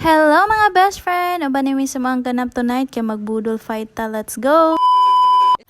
Hello mga best friend! Aba ni sa mga ganap tonight kaya magbudol fight ta. Let's go!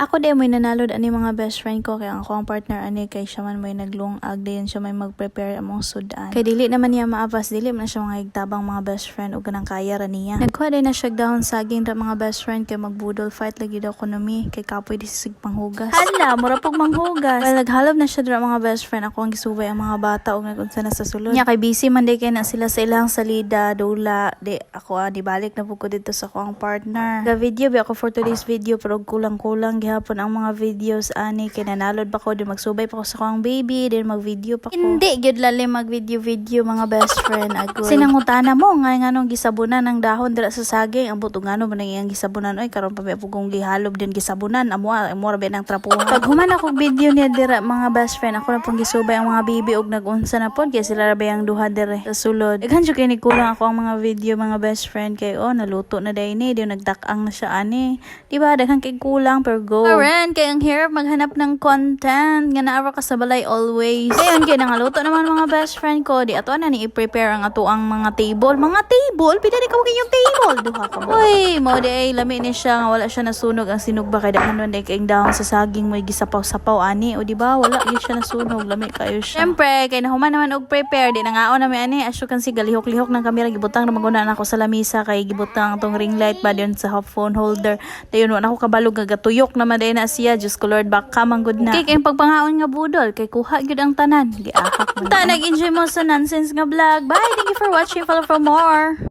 Ako din may nanalo ani mga best friend ko kaya ako ang partner ani kay siya man may naglungag din siya may mag-prepare among sudan. Kay dili naman niya maabas dili man siya mga higtabang mga best friend o ganang kaya ra niya. Nagkuha din na siya dahon saging ra mga best friend kay magbudol fight lagi daw kuno mi kay kapoy di sig panghugas. Hala, mura pog manghugas. Well, naghalab na siya dra mga best friend ako ang gisubay ang mga bata og nagunsa na sa sulod. Nya kay busy man day kay na sila sa ilang salida dula di ako di balik na pud ko dito sa akong partner. Ga video bi ako for today's video pero kulang-kulang hapon ang mga videos ani kay nanalod pa ko din magsubay pa ko sa akong baby din mag-video pa ko. Hindi gyud lalim mag-video mga best friend agoy. Sinangutana mo nga nganong gisabunan ang dahon dira sa saging ambot ug ngano man ang gisabunan oy karon pa pugong gihalob din gisabunan amo ra ba nang trapuhan. Pag human ako video niya dira mga best friend ako na pong gisubay ang mga baby og nagunsa na pod kay sila ra ba ang duha dire sa sulod. Daghan jud kay ni kulang ako ang mga video mga best friend kay naluto na day ni di nagdak-ang na siya ani. Di ba daghan kay kulang per go. Kaya ang hirap maghanap ng content nga naara ka sa balay always. Ayun kaya nangaluto naman mga best friend ko di ato na ni i-prepare ang ato ang mga table pwede ka maging yung table duha ka mo. Uy mo di ay lami ni siya nga wala siya nasunog ang sinugba kay daghan man day kay dahon sa saging mo gisapaw-sapaw ani o di ba wala gyud siya nasunog lami kayo siya. Syempre kay nahuman naman og prepare di nangaon na mi ani asyo kan si galihok-lihok ng kamera gibutang na maguna na ako sa lamisa kay gibutang tong ring light ba diyon sa phone holder dayon wala ako kabalog nga gatuyok naman day na siya Diyos ko Lord baka manggod na. Kay pagpangaon nga budol kay kuha gyud ang tanan. Giahak man. Ta nag-enjoy mo sa nonsense nga vlog. Bye. Thank you for watching. Follow for more.